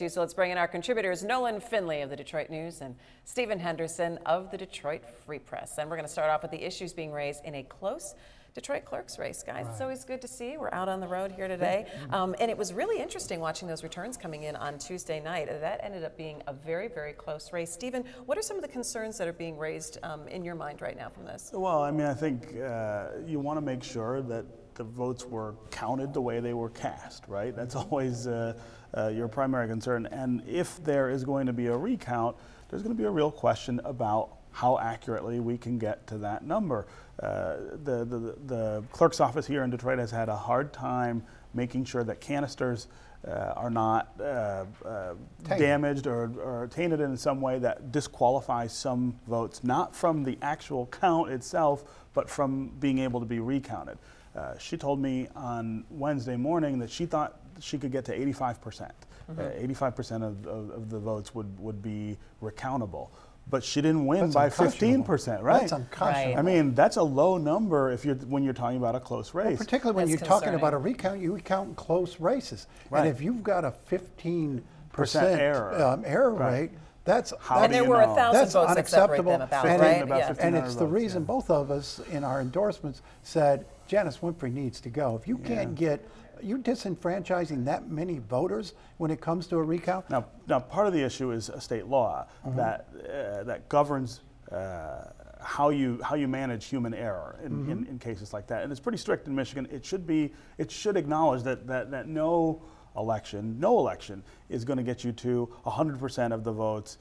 So let's bring in our contributors, Nolan Finley of the Detroit News and Stephen Henderson of the Detroit Free Press. And we're going to start off with the issues being raised in a close Detroit clerk's race, guys. Right. It's always good to see. We're out on the road here today. And it was really interesting watching those returns coming in on Tuesday night. That ended up being a very, very close race. Stephen, what are some of the concerns that are being raised in your mind right now from this? Well, I mean, I think you want to make sure that the votes were counted the way they were cast, right? That's always your primary concern. And if there is going to be a recount, there's going to be a real question about how accurately we can get to that number. The clerk's office here in Detroit has had a hard time making sure that canisters are not damaged or tainted in some way that disqualifies some votes, not from the actual count itself, but from being able to be recounted. She told me on Wednesday morning that she thought she could get to 85%. 85% of the votes would be recountable. But she didn't win by 15%, right? That's unconscionable. Right. I mean, that's a low number when you're talking about a close race. Well, particularly when you're talking about a recount, you recount close races. Right. And if you've got a 15% error rate, that's and there were 1,000 votes that separate them about, right? And it's the reason both of us in our endorsements said Janice Winfrey needs to go. If you can't get, you're disenfranchising that many voters when it comes to a recount. Now part of the issue is a state law that that governs how you manage human error in cases like that, and it's pretty strict in Michigan. It should acknowledge that no election is going to get you to 100% of the votes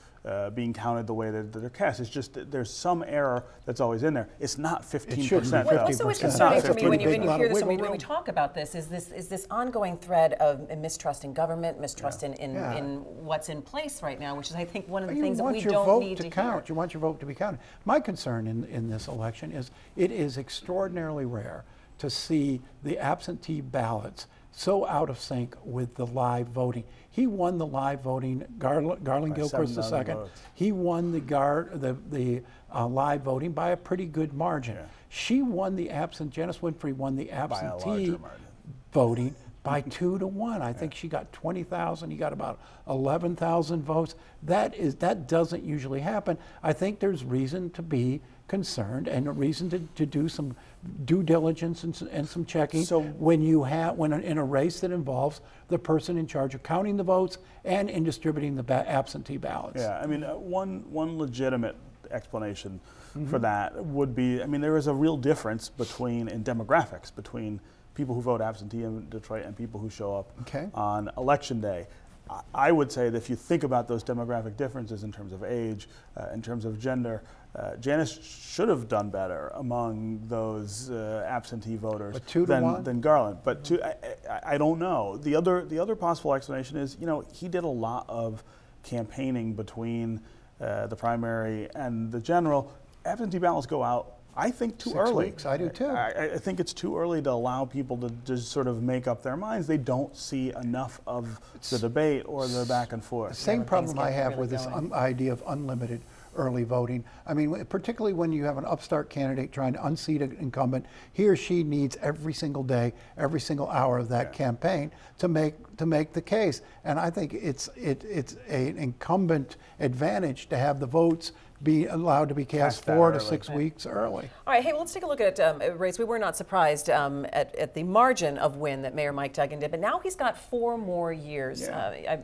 being counted the way that they're cast. It's just that there's some error that's always in there. It's not 15%. What's always concerning for me when you hear this and when we talk about this is this ongoing thread of mistrust in government, mistrust in what's in place right now, which is, I think, one of the things that we don't need to hear. You want your vote to be counted. My concern in this election is it is extraordinarily rare to see the absentee ballots so out of sync with the live voting. He won the live voting, Garland Gilchrist II. He won the live voting by a pretty good margin. Yeah. She won the Janice Winfrey won the absentee voting by 2 to 1. I think she got 20,000. He got about 11,000 votes. That doesn't usually happen. I think there's reason to be concerned and a reason to do some due diligence and some checking. So when in a race that involves the person in charge of counting the votes and in distributing the absentee ballots. Yeah, I mean, one legitimate explanation for that would be, I mean, there is a real difference in demographics between people who vote absentee in Detroit and people who show up on election day. I would say that if you think about those demographic differences in terms of age, in terms of gender, Janice should have done better among those absentee voters than Garland. But I don't know. The other possible explanation is, he did a lot of campaigning between the primary and the general. Absentee ballots go out, I think, too early. 6 weeks, I do too. I think it's too early to allow people to just sort of make up their minds. They don't see enough of the debate or the back and forth. The same problem I have with this idea of unlimited early voting. I mean, particularly when you have an upstart candidate trying to unseat an incumbent, he or she needs every single day, every single hour of that campaign to make the case. And I think it's an incumbent advantage to have the votes be allowed to be cast 4 to 6 weeks early. All right, hey, well, let's take a look at race. We were not surprised at the margin of win that Mayor Mike Duggan did, but now he's got 4 more years. Yeah.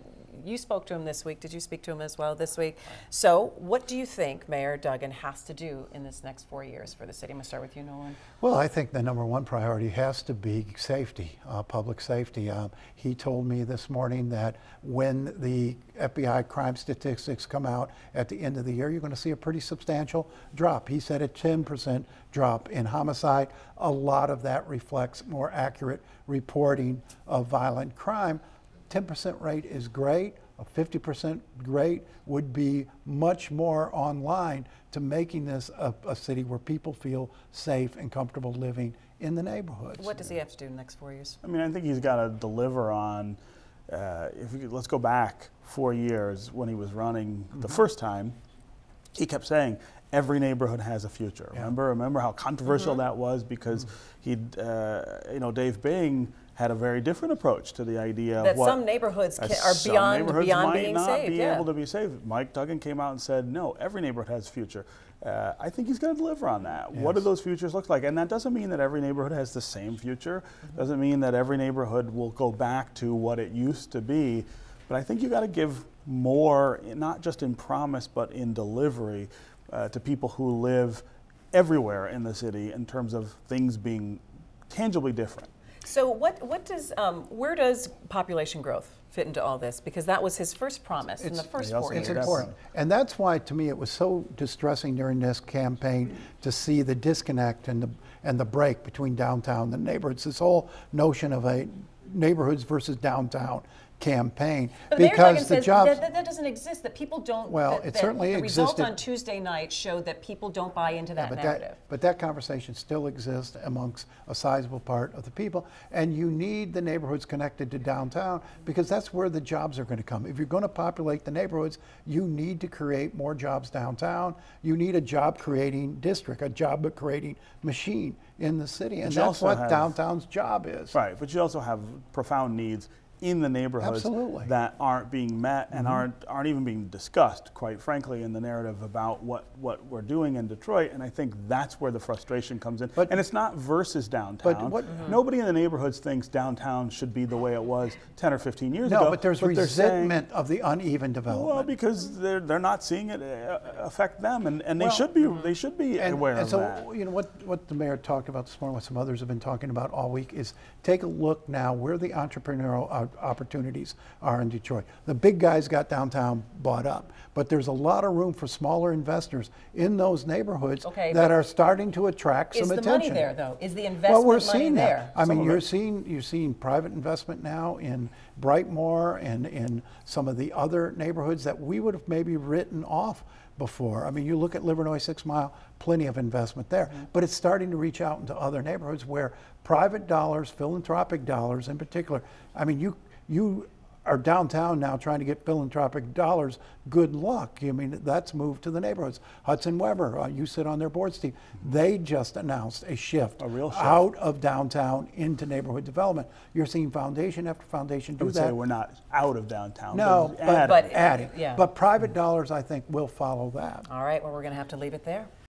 You spoke to him this week. Did you speak to him as well this week? So what do you think Mayor Duggan has to do in this next 4 years for the city? I'm going to start with you, Nolan. Well, I think the #1 priority has to be safety, public safety. He told me this morning that when the FBI crime statistics come out at the end of the year, you're going to see a pretty substantial drop. He said a 10% drop in homicide. A lot of that reflects more accurate reporting of violent crime. 10% rate is great. A 50% rate would be much more online to making this a city where people feel safe and comfortable living in the neighborhoods. What does he have to do in the next 4 years? I mean, I think he's got to deliver on, let's go back 4 years when he was running the first time. He kept saying, every neighborhood has a future. Yeah. Remember how controversial that was, because he'd, Dave Bing had a very different approach to the idea that of what some neighborhoods are some beyond neighborhoods might being not saved. be able to be saved. Mike Duggan came out and said, no, every neighborhood has a future. I think he's going to deliver on that. Yes. What do those futures look like? And that doesn't mean that every neighborhood has the same future. Doesn't mean that every neighborhood will go back to what it used to be. But I think you got to give more, not just in promise, but in delivery to people who live everywhere in the city in terms of things being tangibly different. So where does population growth fit into all this? Because that was his first promise in the first 4 years. It's important. And that's why, to me, it was so distressing during this campaign to see the disconnect and the break between downtown and the neighborhoods. This whole notion of a neighborhoods versus downtown campaign, but because the jobs that doesn't exist. That people don't. Well, it certainly the existed. results on Tuesday night showed that people don't buy into that narrative. But that conversation still exists amongst a sizable part of the people, and you need the neighborhoods connected to downtown because that's where the jobs are going to come. If you're going to populate the neighborhoods, you need to create more jobs downtown. You need a job-creating district, a job-creating machine in the city, and that's what downtown's job is. Right, but you also have profound needs in the neighborhoods Absolutely. that aren't being met and aren't even being discussed, quite frankly, in the narrative about what we're doing in Detroit. And I think that's where the frustration comes in. And it's not versus downtown. But nobody in the neighborhoods thinks downtown should be the way it was 10 or 15 years ago. No, but there's resentment of the uneven development. Well, because they're not seeing it affect them, and they should be aware of that. So, you know, what the mayor talked about this morning, what some others have been talking about all week, is take a look now where the entrepreneurial opportunities are in Detroit. The big guys got downtown bought up, but there's a lot of room for smaller investors in those neighborhoods that are starting to attract some attention. Is the money there, though? Is the investment we're seeing money that. there? I mean, you're seeing private investment now in Brightmoor and in some of the other neighborhoods that we would have maybe written off before. I mean, you look at Livernois 6 Mile, plenty of investment there, but it's starting to reach out into other neighborhoods where private dollars, philanthropic dollars in particular, I mean, you are downtown now trying to get philanthropic dollars, good luck. I mean, that's moved to the neighborhoods. Hudson Weber, you sit on their board, Steve, they just announced a real shift out of downtown into neighborhood development. You're seeing foundation after foundation do that. I would say we're not out of downtown. No, but adding. Yeah. But private dollars, I think, will follow that. All right, well, we're going to have to leave it there.